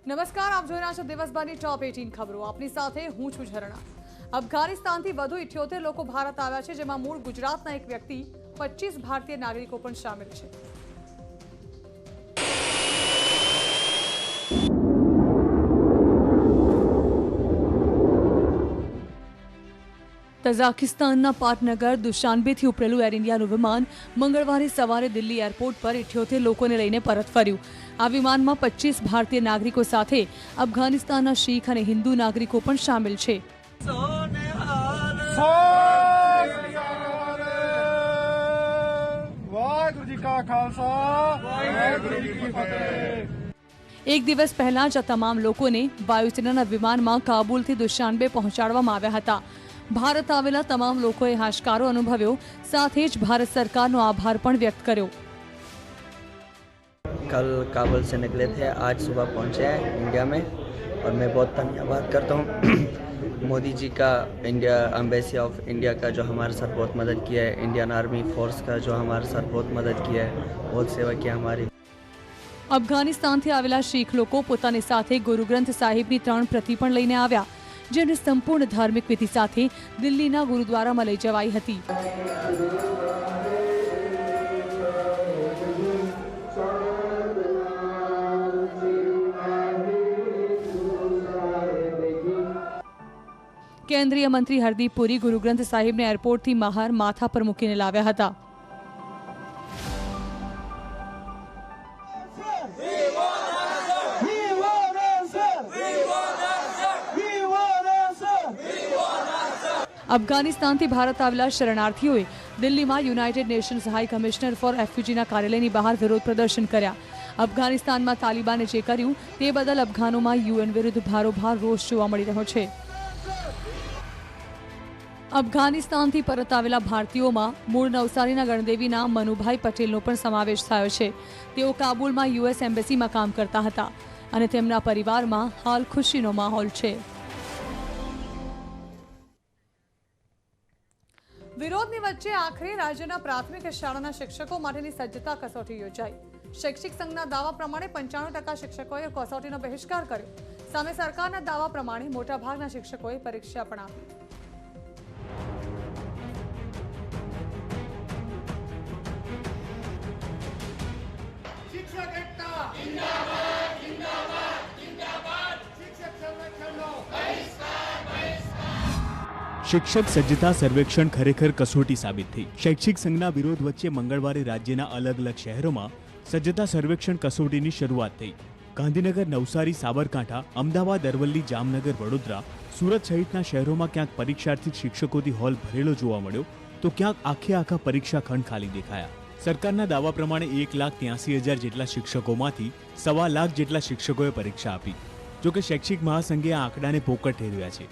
નમસ્કાર, આપ જોઈ રહ્યા છો દિવસભરની ટોપ 18 ખબરો। આપની સાથે હું છું ઝરણા। અફઘાનિસ્તાનથી વધુ 78 લોકો ભારત આવ્યા છે, જેમાં મૂળ ગુજરાતના એક વ્યક્તિ, 25 ભારતીય નાગરિકો પણ શામેલ છે। તઝાકિસ્તાનના પાટનગર દુશાનબેથી ઉપડેલું એર ઇન્ડિયાનું વિમાન મંગળવારે સવારે દિલ્હી એરપોર્ટ પર 78 લોકોને લઈને પરત ફર્યું। આ વિમાનમાં 25 ભારતીય નાગરિકો સાથે અફઘાનિસ્તાનના શીખ અને હિન્દુ નાગરિકો પણ શામેલ છે। એક દિવસ પહેલા જ આ તમામ લોકોને વાયુસેનાના વિમાનમાં કાબુલથી દુશાનબે પહોંચાડવામાં આવ્યા હતા। भारत आवेला तमाम लोगों हाशकारो अनुभव्यो, साथ ही भारत सरकार नो आभार पण व्यक्त कर्यो। कल काबुल से निकले थे, आज सुबह पहुंचे हैं इंडिया में और मैं बहुत धन्यवाद करता हूं मोदी जी का, इंडिया एम्बेसी ऑफ इंडिया का जो हमारे साथ बहुत मदद किया है, इंडियन आर्मी फोर्स का जो हमारे साथ बहुत मदद किया है, बहुत सेवा किया हमारी। अफघानिस्तान थी आवेला शीख लोग पोतानी साथे गुरु ग्रंथ साहिब की 3 प्रति पण लईने आव्या, जेने संपूर्ण धार्मिक विधि साथे दिल्लीना गुरुद्वारामां लई जवाई हती। केंद्रीय मंत्री हरदीप पुरी गुरु ग्रंथ साहिब ने एरपोर्ट थी बहार माथा पर मूकीने लाव्या हता। अफघानिस्तान थी भारत आवेला शरणार्थीओए दिल्ली में united nations high commissioner for रेफ्यूजीना कार्यालयनी बहार विरोध प्रदर्शन कर्या। अफघानिस्तान में तालिबाने जे कर्युं ते बदल अफघानों में यूएन विरुद्ध भारोभार रोष जोवा मळी रह्यो छे। अफघानिस्तान थी परत आवेला भारतीयों में मूळ नवसारीना गणदेवीना मनुभाई पटेलनो पण समावेश थयो छे। तेओ काबुल में यूएस एम्बेसी में काम करता हता अने तेमना परिवार में हाल खुशीनो माहोल छे। विरोधनी वच्चे आखरे राज्यना प्राथमिक शाळाना शिक्षको माटेनी सज्जता कसोटी योजाई। शैक्षिक संघना दावा प्रमाणे 95% शिक्षकोए कसोटीनो बहिष्कार कर्यो। सामे सरकारना दावा प्रमाणे मोटाभागना शिक्षकोए परीक्षा पण आपी। शिक्षक एकता जिंदाबाद जिंदाबाद जिंदाबाद, शिक्षक संरक्षणनो बहिष्कार बहिष्कार। शिक्षक सज्जता सर्वेक्षण खरेखर कसोटी साबित थी। शैक्षिक संघना विरोध वच्चे मंगळवारे राज्यना अलग अलग शहरों में सज्जता सर्वेक्षण कसोटीनी शरूआत थई। गांधीनगर, नवसारी, साबरकांठा, अमदावाद, अरवल्ली, जामनगर, वडोदरा, सूरत सहितना शहरों में क्यांक परीक्षार्थी शिक्षकोथी हॉल भरेलो जोवा मळ्यो तो क्यांक आखे आखा परीक्षा खंड खाली देखाया। सरकारना दावा प्रमाणे 1,83,000 जेटला शिक्षकोमांथी 1.25 लाख जेटला शिक्षकोए परीक्षा आपी। जो कि शैक्षिक महासंघे आ आंकडाने पोकळ ठेरव्या छे।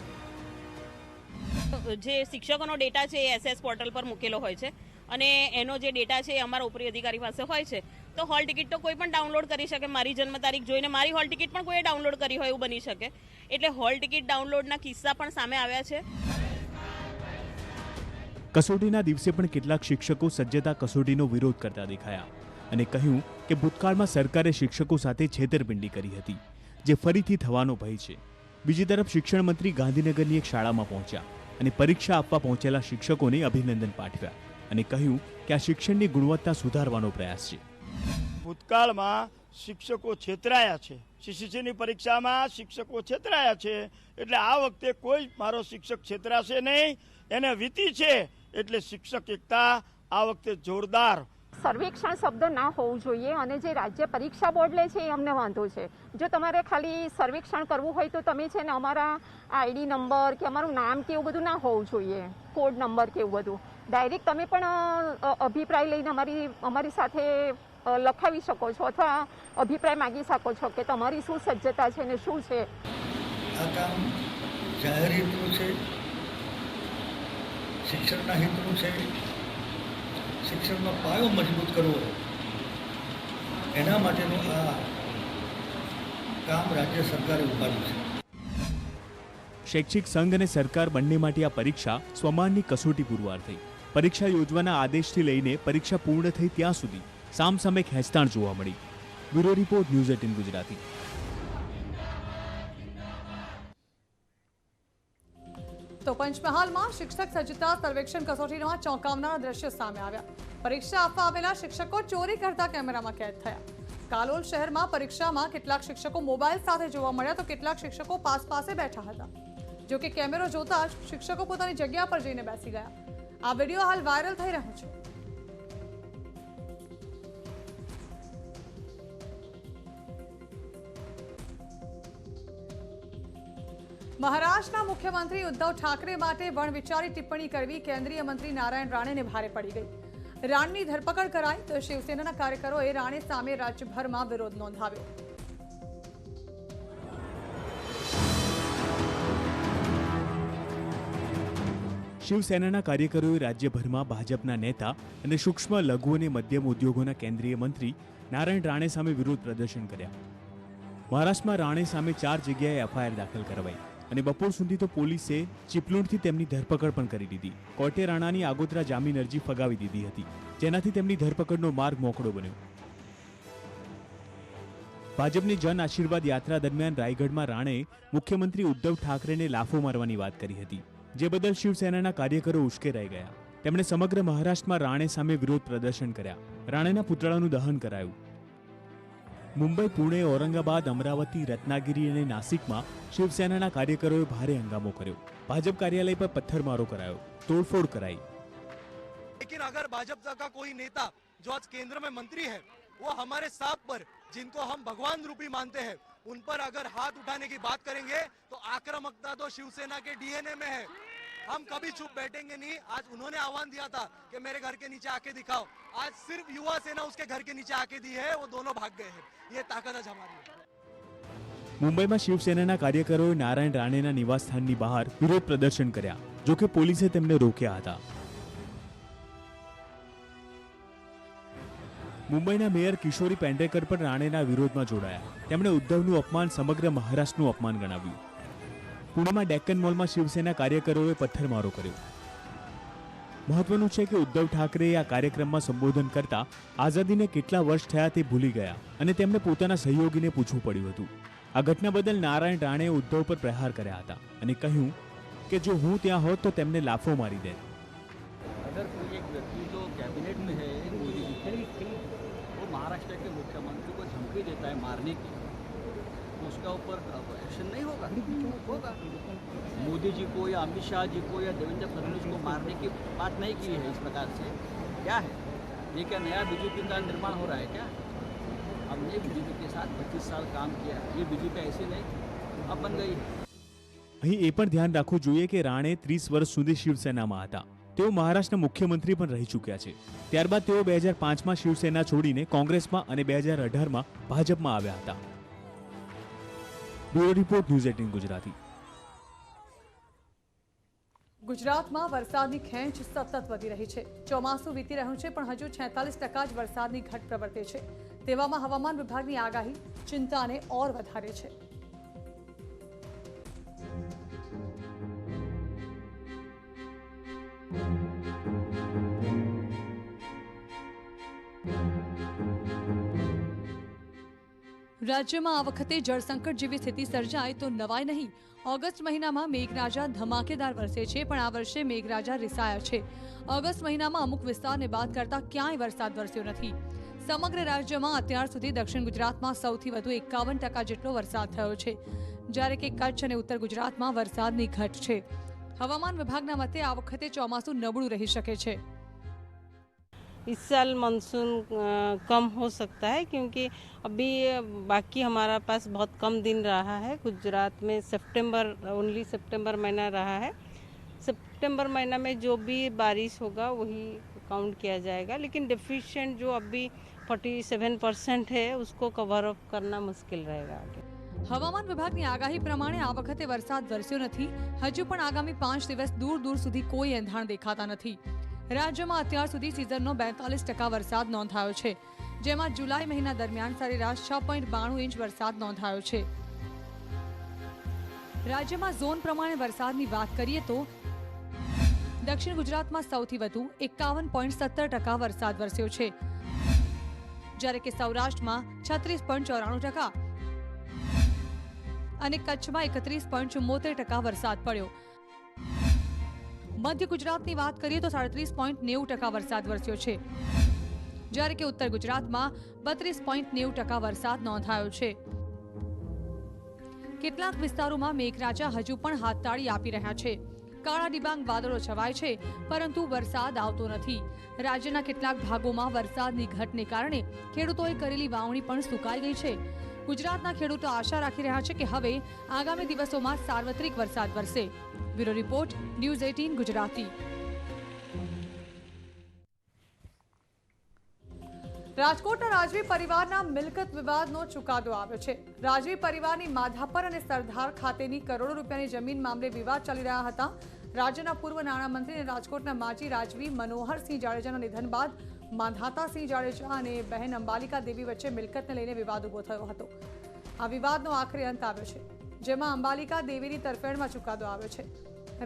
જે શિક્ષકોનો ડેટા છે એ એસએસ પોર્ટલ પર મૂકેલો હોય છે અને એનો જે ડેટા છે એ અમારા ઉપરી અધિકારી પાસે હોય છે। તો હોલ ટિકિટ તો કોઈ પણ ડાઉનલોડ કરી શકે। મારી જન્મ તારીખ જોઈને મારી હોલ ટિકિટ પણ કોઈએ ડાઉનલોડ કરી હોય એવું બની શકે। એટલે હોલ ટિકિટ ડાઉનલોડના કિસ્સા પણ સામે આવ્યા છે। कसोटीना दिवसे पण કેટલાક શિક્ષકો સજ્જતા કસોટીનો વિરોધ કરતા દેખાયા અને કહ્યું કે ભૂતકાળમાં સરકારે શિક્ષકો સાથે છેતરપિંડી કરી હતી, જે ફરીથી થવાનો ભય છે। બીજી તરફ શિક્ષણ મંત્રી ગાંધીનગરની એક શાળામાં પહોંચ્યા અને પરીક્ષા આપવા પહોંચેલા શિક્ષકોને અભિનંદન પાઠવ્યા અને કહ્યું કે આ શિક્ષણની ગુણવત્તા સુધારવાનો પ્રયાસ છે। ભૂતકાળમાં શિક્ષકો છેતરાયા છે, સીસીસીની પરીક્ષામાં શિક્ષકો છેતરાયા છે, એટલે આ વખતે કોઈ મારો શિક્ષક છેતરાશે નહીં, એને વીતી છે। એટલે શિક્ષક એકતા આ વખતે જોરદાર। સર્વેક્ષણ શબ્દ ના હોવું જોઈએ અને જે રાજ્ય પરીક્ષા બોર્ડ લે છે એ અમને વાંધો છે। જો તમારે ખાલી સર્વેક્ષણ કરવું હોય તો તમે છે ને અમારા આઈડી નંબર કે અમારું નામ કે એવું બધું ના હોવું જોઈએ, કોડ નંબર કે એવું બધું। ડાયરેક્ટ તમે પણ અભિપ્રાય લઈને અમારી સાથે લખાવી શકો છો અથવા અભિપ્રાય માગી શકો છો કે તમારી શું સજ્જતા છે ને શું છે। આ કામ જાહેર હિતનું છે, શિક્ષણના હિતનું છે। શિક્ષણનો પાયો મજબૂત કરવો એના માટેનું આ કામ રાજ્ય સરકારે ઉપાડ્યું છે। શૈક્ષિક સંઘ અને સરકાર બંને માટે આ પરીક્ષા સ્વમાનની કસોટી પુરવાર થઈ। પરીક્ષા યોજવાના આદેશથી લઈને પરીક્ષા પૂર્ણ થઈ ત્યાં સુધી સામસામે ખેંચતાણ જોવા મળી। Bureau report, news 18 Gujarati. પંચમહાલમાં શિક્ષક સજ્જતા સર્વેક્ષણ કસોટીમાં ચોંકાવનારા દ્રશ્યો સામે આવ્યા. પરીક્ષા આપવા આવેલા શિક્ષકો ચોરી કરતા કેમેરામાં કેદ થયા. કાલોલ શહેરમાં પરીક્ષામાં કેટલાક શિક્ષકો મોબાઈલ સાથે જોવા મળ્યા તો કેટલાક શિક્ષકો પાસે બેઠા હતા. જો કે કેમેરો જોતા જ શિક્ષકો પોતાની જગ્યા પર જઈને બેસી ગયા. આ વિડીયો હાલ વાયરલ થઈ રહ્યો છે. મહારાષ્ટ્રના મુખ્યમંત્રી ઉદ્ધવ ઠાકરે માટે વણવિચારી ટિપ્પણી કરવી કેન્દ્રીય મંત્રી નારાયણ રાણેને ભારે પડી ગઈ. રાણની ધરપકડ કરાઈ તો શિવસેનાના કાર્યકરોએ રાણે સામે રાજ્યભરમાં વિરોધ નોંધાવ્યો. શિવસેનાના કાર્યકરોએ રાજ્યભરમાં ભાજપના નેતા અને સૂક્ષ્મ લઘુ અને મધ્યમ ઉદ્યોગોના કેન્દ્રીય મંત્રી નારાયણ રાણે સામે વિરોધ પ્રદર્શન કર્યા. મહારાષ્ટ્રમાં રાણે સામે 4 જગ્યાએ એફઆઈઆર દાખલ કરવાઈ અને બપોર સુધી તો પોલીસે ચીપલૂણથી તેમની ધરપકડ પણ કરી દીધી. કોર્ટે રાણાની આગોતરા જામીન અરજી ફગાવી દીધી હતી, જેનાથી તેમની ધરપકડનો માર્ગ મોકળો બન્યો. ભાજપની જન આશીર્વાદ યાત્રા દરમિયાન રાયગઢમાં રાણેએ મુખ્યમંત્રી ઉદ્ધવ ઠાકરેને લાફો મારવાની વાત કરી હતી, જે બદલ શિવસેનાના કાર્યકરો ઉશ્કેરાઈ ગયા. તેમણે સમગ્ર મહારાષ્ટ્રમાં રાણે સામે વિરોધ પ્રદર્શન કર્યા. રાણેના પુતળાનું દહન કરાયું. મુંબઈ, પુણે, ઔરંગાબાદ, અમરાવતી, રત્નાગીરી અને નાસિકમાં શિવસેનાના કાર્યકરોએ ભારે હંગામો કર્યો. ભાજપ કાર્યાલય પર પથ્થરમારો કરાયો, तोड़फोड़ कराई. लेकिन अगर भाजपा का कोई नेता जो आज केंद्र में मंत्री है वो हमारे सांप पर, जिनको हम भगवान रूपी मानते हैं, उन पर अगर हाथ उठाने की बात करेंगे तो आक्रामकता तो शिवसेना के डीएनए में है. हम कभी चुप बैठेंगे नहीं. आज उन्होंने आह्वान दिया था कि मेरे घर के नीचे आके दिखाओ. आज सिर्फ युवा सेना उसके घर के नीचे आके दी है, वो दोनों भाग गए हैं. ये ताकत आज हमारी है. મુંબઈમાં શિવસેનાના કાર્યકરોએ નારાયણ રાણેના નિવાસસ્થાનની બહાર વિરોધ પ્રદર્શન કર્યા, જો કે પોલીસે તેમને રોક્યા હતા. મુંબઈના મેયર કિશોરી પેંડેકર પણ રાણેના વિરોધમાં જોડાયા. તેમણે ઉદ્ધવનું અપમાન સમગ્ર મહારાષ્ટ્રનું અપમાન ગણાવ્યું. પુણેમાં ડેક્કન મોલમાં શિવસેના કાર્યકરોએ પથ્થરમારો કર્યો. મહત્વનું છે કે ઉદ્ધવ ઠાકરેએ આ કાર્યક્રમમાં સંબોધન કરતા આઝાદીને કેટલા વર્ષ થયા તે ભૂલી ગયા અને તેમણે પોતાના સહયોગીને પૂછવું પડ્યું હતું. આ ઘટના બદલ નારાયણ રાણેએ ઉદ્ધવ પર પ્રહાર કર્યા હતા અને કહ્યું કે જો હું ત્યાં હોત તો તેમને લાફો મારી દે. अगर कोई एक व्यक्ति जो कैबिनेट में है मोदी जी, वो महाराष्ट्र के मुख्यमंत्री को धमकी देता है मारने की, तो उसका ऊपर एक्शन नहीं होगा. मोदी जी को या अमित शाह जी को या देवेंद्र फडणवीस को मारने की बात नहीं की है. इस प्रकार से क्या है, ये क्या नया बीजेपी का निर्माण हो रहा है क्या? हमने बीजेपी के साथ 25 साल काम किया. ये बीजेपी ऐसी नहीं अब बन गई है. અહીં એ પણ ધ્યાન રાખવું જોઈએ કે રાણે 30 વર્ષ સુધી શિવસેનામાં હતા. તેઓ મહારાષ્ટ્રના મુખ્યમંત્રી પણ રહી ચૂક્યા છે. ત્યારબાદ તેઓ 2005માં શિવસેના છોડીને કોંગ્રેસમાં અને 2018માં ભાજપમાં આવ્યા હતા. Bureau report, news 18 Gujarati. ગુજરાતમાં વરસાદની ખેંચ સતત વધી રહી છે. ચોમાસું વીતી રહ્યું છે પણ હજુ 46% જ વરસાદની ઘટ પ્રવર્તે છે. તેવામાં હવામાન વિભાગની આગાહી ચિંતાને ઓર વધારે છે. રાજ્યમાં આ વખતે જળસંકટ જેવી સ્થિતિ સર્જાય તો નવાઈ નહીં. ઓગસ્ટ મહિનામાં મેઘરાજા ધમાકેદાર વરસે છે, પણ આ વર્ષે મેઘરાજા રિસાયા છે. ઓગસ્ટ મહિનામાં અમુક વિસ્તારને બાદ કરતા ક્યાંય વરસાદ વરસ્યો નથી. સમગ્ર રાજ્યમાં અત્યાર સુધી દક્ષિણ ગુજરાતમાં સૌથી વધુ 51% જેટલો વરસાદ થયો છે, જ્યારે કે કચ્છ અને ઉત્તર ગુજરાતમાં વરસાદની ઘટ છે. હવામાન વિભાગના મતે આ વખતે ચોમાસું નબળું રહી શકે છે. इस साल मानसून कम हो सकता है क्योंकि अभी बाकी हमारा पास बहुत कम दिन रहा है. गुजरात में ओनली सितंबर महीना रहा है. सितंबर महीना में जो भी बारिश होगा वही काउंट किया जाएगा, लेकिन डेफिशिएंट जो अभी 47% है उसको कवर अप करना मुश्किल रहेगा आगे. હવામાન વિભાગની આગાહી પ્રમાણે આ વખતે વરસાદ વરસ્યો નથી. હજુ પણ આગામી 5 દિવસ દૂર સુધી કોઈ એંધાણ દેખાતા નથી. રાજ્યમાં અત્યાર સુધી સિઝનનો 42% વરસાદ નોંધાયો છે, જેમાં જુલાઈ મહિના દરમિયાન સરેરાશ 6.92 ઇંચ વરસાદ નોંધાયો છે. રાજ્યમાં ઝોન પ્રમાણે વરસાદની વાત કરીએ તો દક્ષિણ ગુજરાતમાં સૌથી વધુ 51.17% વરસાદ વરસ્યો છે, જ્યારે કે સૌરાષ્ટ્રમાં 36.94% અને કચ્છમાં 31.74% વરસાદ પડ્યો. મધ્ય ગુજરાતની વાત કરીએ તો 37.90% વરસાદ વરસ્યો છે, જ્યારે કે ઉત્તર ગુજરાતમાં 32.90% વરસાદ નોંધાયો છે. કેટલાક વિસ્તારોમાં મેઘરાજા હજુ પણ હાથતાળી આપી રહ્યા છે. કાળા ડિબાંગ વાદળો છવાય છે, પરંતુ વરસાદ આવતો નથી. રાજ્યના કેટલાક ભાગોમાં વરસાદની ઘટને કારણે ખેડૂતોએ કરેલી વાવણી પણ સુકાઈ ગઈ છે. ગુજરાતના ખેડૂતો આશા રાખી રહ્યા છે કે હવે આગામી દિવસોમાં સાર્વત્રિક વરસાદ વરસે. Bureau report, news 18 Gujarati. રાજકોટના રાજવી પરિવારના મિલકત વિવાદનો ચુકાદો આવ્યો છે. રાજવી પરિવારની માધાપર અને સરદાર ખાતેની કરોડો રૂપિયાની જમીન મામલે વિવાદ ચાલી રહ્યા હતા. રાજ્યના પૂર્વ નાણામંત્રી અને રાજકોટના માજી રાજવી મનોહરસિંહ જાડેજાના નિધન બાદ માંધાતાસિંહ જાડેજા અને બહેન અંબાલિકા દેવી વચ્ચે મિલકતને લઈને વિવાદ ઉભો થયો હતો. આ વિવાદનો આખરે અંત આવ્યો છે, જેમાં અંબાલિકા દેવીની તરફેણમાં ચુકાદો આવ્યો છે.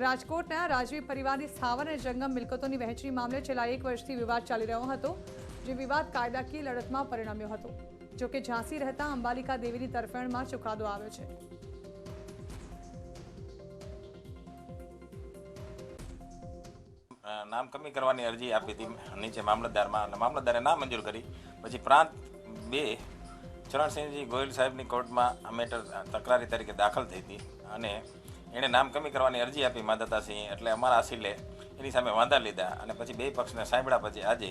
રાજકોટના રાજવી પરિવારની સ્થાવર અને જંગમ મિલકતોની વહેંચણી મામલે છેલ્લા 1 વર્ષથી વિવાદ ચાલી રહ્યો હતો, જે વિવાદ કાયદાકીય લડતમાં પરિણમ્યો હતો. જોકે ઝાંસી રહેતા અંબાલિકા દેવીની તરફેણમાં ચુકાદો આવ્યો છે. નામ કમી કરવાની અરજી આપી હતી નીચે મામલતદારમાં, અને મામલતદારે ના મંજૂર કરી. પછી પ્રાંત 2 ચરણસિંહજી ગોહિલ સાહેબની કોર્ટમાં આ મેટર તકરારી તરીકે દાખલ થઈ હતી, અને એણે નામ કમી કરવાની અરજી આપી માંધાતાસિંહે. એટલે અમારા અસીલે એની સામે વાંધા લીધા, અને પછી 2 પક્ષને સાંભળ્યા પછી આજે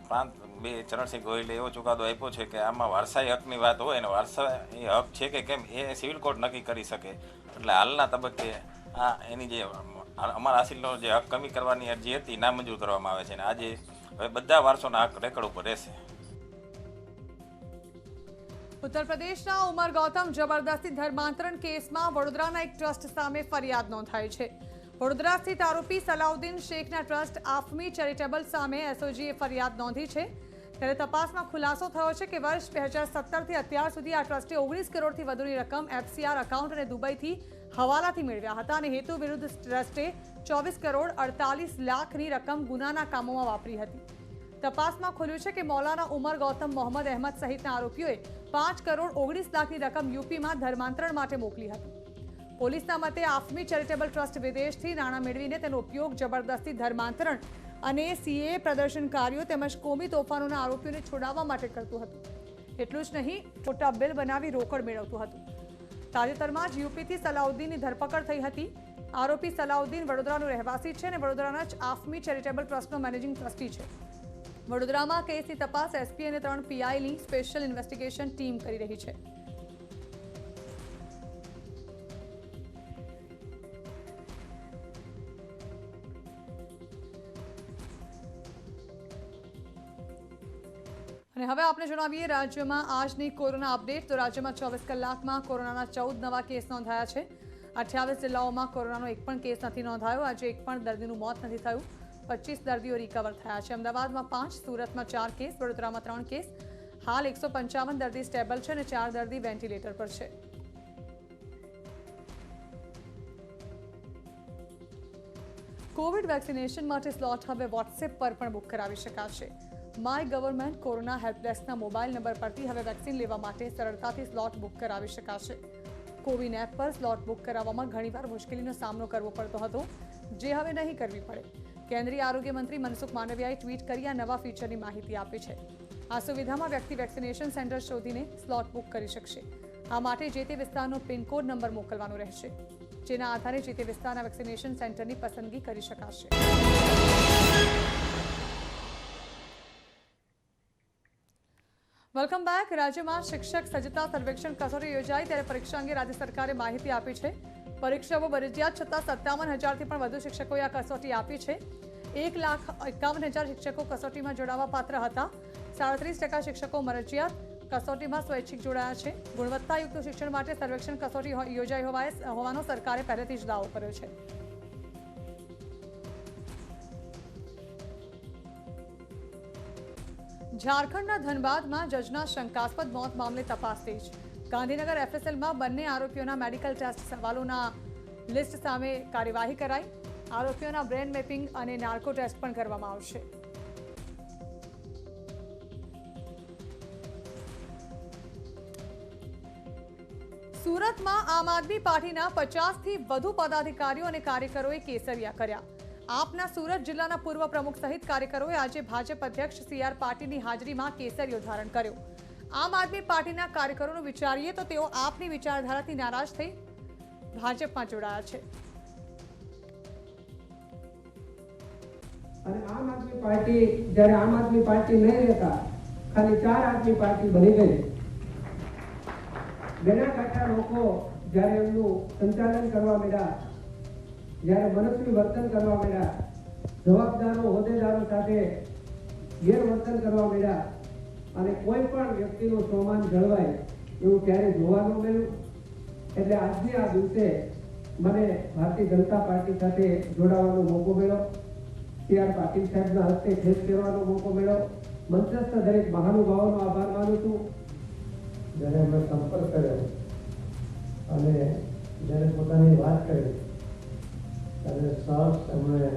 પ્રાંત 2 ચરણસિંહ ગોહિલે એવો ચુકાદો આપ્યો છે કે આમાં વારસાઈ હકની વાત હોય ને વારસાઈ હક છે કે કેમ એ સિવિલ કોર્ટ નક્કી કરી શકે. એટલે હાલના તબક્કે આ એની જે અમારા અસીલનો જે હક કમી કરવાની અરજી હતી નામંજૂર કરવામાં આવે છે, અને આજે હવે બધા વારસોના હક રેકર્ડ ઉપર રહેશે. ઉત્તર પ્રદેશના ઉમર ગૌતમ જબરદસ્તી ધર્માંતરણ કેસમાં વડોદરાના એક ટ્રસ્ટ સામે ફરિયાદ નોંધાઈ છે. વડોદરા સ્થિત આરોપી સલાઉદ્દીન શેખના ટ્રસ્ટ આફમી ચેરિટેબલ સામે એસઓજીએ ફરિયાદ નોંધી છે. ત્યારે તપાસમાં ખુલાસો થયો છે કે વર્ષ 2017થી અત્યાર સુધી આ ટ્રસ્ટે 19 કરોડથી વધુની રકમ એફસીઆર એકાઉન્ટ અને દુબઈથી હવાલાથી મેળવ્યા હતા, અને હેતુ વિરુદ્ધ ટ્રસ્ટે 24 કરોડ 48 લાખની રકમ ગુનાના કામોમાં વાપરી હતી. તપાસમાં ખુલ્યું છે કે મૌલાના ઉમર ગૌતમ મોહમ્મદ અહેમદ સહિતના આરોપીઓએ 5 કરોડ 19 લાખની રકમ યુપીમાં ધર્માંતરણ માટે મોકલી હતી. પોલીસના મતે આફમી ચેરિટેબલ ટ્રસ્ટ વિદેશથી નાણાં મેળવીને તેનો ઉપયોગ જબરદસ્તી ધર્માંતરણ અને સીએ પ્રદર્શનકારીઓ તેમજ કોમી તોફાનોના આરોપીઓને છોડાવવા માટે કરતું હતું. એટલું જ નહીં, ખોટા બિલ બનાવી રોકડ મેળવતું હતું. તાજેતરમાં જ યુપીથી સલાઉદ્દીનની ધરપકડ થઈ હતી. આરોપી સલાઉદ્દીન વડોદરાનો રહેવાસી છે અને વડોદરાના જ આફમી ચેરિટેબલ ટ્રસ્ટનો મેનેજિંગ ટ્રસ્ટી છે. વડોદરામાં કેસની તપાસ એસપી અને 3 પીઆઈની સ્પેશિયલ ઇન્વેસ્ટિગેશન ટીમ કરી રહી છે. અને હવે આપણે જણાવીએ રાજ્યમાં આજની કોરોના અપડેટ. તો રાજ્યમાં 24 કલાકમાં કોરોનાના 14 નવા કેસ નોંધાયા છે. 28 જિલ્લાઓમાં કોરોનાનો એક પણ કેસ નથી નોંધાયો. આજે એક પણ દર્દીનું મોત નથી થયું. 25 દર્દીઓ રિકવર થયા છે. અમદાવાદમાં 5, સુરતમાં 4 કેસ, વડોદરામાં 3 કેસ. હાલ 155 દર્દી સ્ટેબલ છે અને 4 દર્દી વેન્ટિલેટર પર છે. કોવિડ વેક્સિનેશન માટે સ્લોટ હવે વોટ્સએપ પર પણ બુક કરાવી શકાશે. માય ગવર્મેન્ટ કોરોના હેલ્પડેસ્કના મોબાઈલ નંબર પરથી હવે વેક્સિન લેવા માટે સરળતાથી સ્લોટ બુક કરાવી શકાશે. કોવિન એપ પર સ્લોટ બુક કરાવવામાં ઘણીવાર મુશ્કેલીનો સામનો કરવો પડતો હતો, જે હવે નહીં કરવી પડે. કેન્દ્રીય આરોગ્ય મંત્રી મનસુખ માંડવિયાએ ટ્વીટ કરી આ નવા ફીચરની માહિતી આપી છે. આ સુવિધામાં વ્યક્તિ વેક્સિનેશન સેન્ટર શોધીને સ્લોટ બુક કરી શકશે. આ માટે જે તે વિસ્તારનો પિનકોડ નંબર મોકલવાનો રહેશે, જેના આધારે જે તે વિસ્તારના વેક્સિનેશન સેન્ટરની પસંદગી કરી શકાશે. Welcome back. રાજ્યમાં શિક્ષક સજ્જતા સર્વેક્ષણ કસોટી યોજાઈ, ત્યારે પરીક્ષા અંગે રાજ્ય સરકારે માહિતી આપી છે. પરીક્ષાઓ ફરજિયાત છતાં 57,000થી પણ વધુ શિક્ષકોએ આ કસોટી આપી છે. 1,51,000 શિક્ષકો કસોટીમાં જોડાવા પાત્ર હતા. 37% શિક્ષકો ફરજિયાત કસોટીમાં સ્વૈચ્છિક જોડાયા છે. ગુણવત્તાયુક્ત શિક્ષણ માટે સર્વેક્ષણ કસોટી યોજાઈ હોવાનો સરકારે પહેલેથી જ દાવો કર્યો છે. ઝારખંડના ધનબાદમાં જજના શંકાસ્પદ મોત મામલે તપાસ તેજ. ગાંધીનગર એફએસએલમાં બંને આરોપીઓના મેડિકલ ટેસ્ટ સવાલોના લિસ્ટ સામે કાર્યવાહી કરાઈ. આરોપીઓના બ્રેન મેપિંગ અને નાર્કો ટેસ્ટ પણ કરવામાં આવશે. સુરતમાં આમ આદમી પાર્ટીના 50થી વધુ પદાધિકારીઓ અને કાર્યકરોએ કેસરિયા કર્યા. આપના સુરત જિલ્લાના પૂર્વ પ્રમુખ સહિત કાર્યકરોએ આજે ભાજપ અધ્યક્ષ CR પાટીલની હાજરીમાં કેસરિયો ધારણ કર્યો. આમ આદમી પાર્ટીના કાર્યકરોનું વિચારીએ તો તેઓ આપની વિચારધારાથી નારાજ થઈ ભાજપમાં જોડાયા છે. અને આમ આદમી પાર્ટી જ્યારે આમ આદમી પાર્ટી નહીં રહેતા ખાલી 4 આદમી પાર્ટી બની ગઈ. બનાસકાંઠા લોકો જ્યારે એમનું સંચાલન કરવા માંડ્યા, જ્યારે મનસ્વી વર્તન કરવા માંડ્યા, જવાબદારો હોદ્દેદારો સાથે ગેરવર્તન કરવા માંડ્યા અને કોઈ પણ વ્યક્તિનું સન્માન જળવાય એવું ક્યારે જોવા ન મળ્યું. એટલે આજની આ દિવસે મને ભારતીય જનતા પાર્ટી સાથે જોડાવાનો મોકો મળ્યો. CR પાટીલ સાહેબના હસ્તે ખેસ કરવાનો મોકો મળ્યો. મંચસ્થ દરેક મહાનુભાવોનો આભાર માનું છું. જ્યારે અમે સંપર્ક કર્યો અને જ્યારે પોતાની વાત કરી ત્યારે સહજ એમણે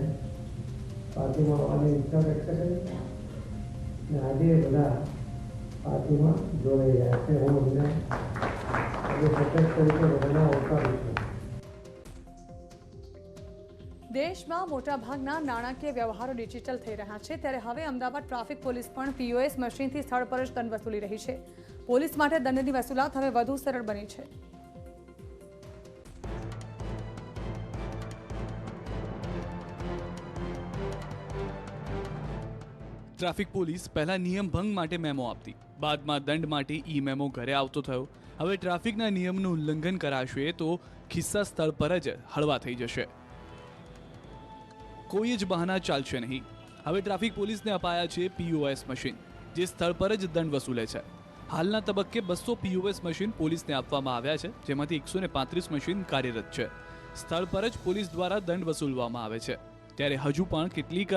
પાર્ટીમાં આવવાની ઈચ્છા વ્યક્ત કરી અને આજે બધા પાર્ટીમાં જોડાઈ રહ્યા છે. હું અમને સચેત તરીકે બધાને આવકારું છું. દેશમાં મોટાભાગના નાણાકીય વ્યવહારો ડિજિટલ થઈ રહ્યા છે, ત્યારે હવે અમદાવાદ ટ્રાફિક પોલીસ પણ POS મશીનથી સ્થળ પર જ દંડ વસૂલી રહી છે. પોલીસ માટે દંડની વસૂલાત હવે વધુ સરળ બની છે. ટ્રાફિક પોલીસ પહેલા નિયમ ભંગ માટે મેમો આપતી, બાદમાં દંડ માટે ઈ-મેમો ઘરે આવતો થયો. હવે ટ્રાફિકના નિયમનું ઉલ્લંઘન કરાશે તો ખિસ્સા સ્થળ પર જ હળવા થઈ જશે. કોઈ જ બહાના ચાલશે નહીં. હવે ટ્રાફિક પોલીસને અપાયા છે POS મશીન, જે સ્થળ પર જ દંડ વસૂલે છે. હાલના તબક્કે 200 POS મશીન પોલીસને આપવામાં આવ્યા છે, જેમાંથી 135 મશીન કાર્યરત છે. સ્થળ પર જ પોલીસ દ્વારા દંડ વસૂલવામાં આવે છે. ત્યારે હજુ પણ કેટલીક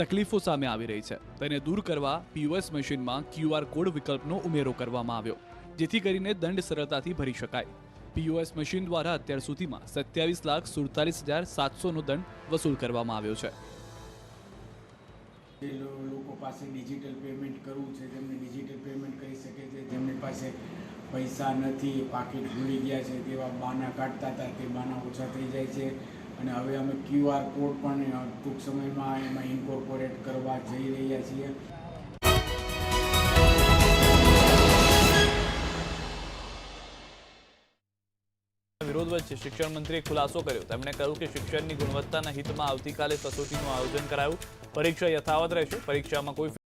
તકલીફો સામે આવી રહી છે. તેને દૂર કરવા POS મશીનમાં QR કોડ વિકલ્પનો ઉમેરો કરવામાં આવ્યો, જેથી કરીને દંડ સરળતાથી ભરી શકાય. POS મશીન દ્વારા અત્યાર સુધીમાં 27,47,700નો દંડ વસૂલ કરવામાં આવ્યો છે. જે લોકો પાસે ડિજિટલ પેમેન્ટ કરવું છે તેમને ડિજિટલ પેમેન્ટ કરી શકે છે. જેમની પાસે પૈસા નથી, પાકીટ ભૂલી ગયા છે, તેવા બાના કાઢતા હતા, તે બાના ઓછા થઈ જાય છે. અને હવે અમે QR કોડ પણ ટૂંક સમયમાં એમાં ઇન્કોર્પોરેટ કરવા જઈ રહ્યા છીએ. વિરોધ વચ્ચે શિક્ષણ મંત્રીએ ખુલાસો કર્યો. તેમણે કહ્યું કે શિક્ષણની ગુણવત્તાના હિતમાં આવતીકાલે કસોટીનું આયોજન કરાયું. પરીક્ષા યથાવત રહેશે. પરીક્ષામાં કોઈ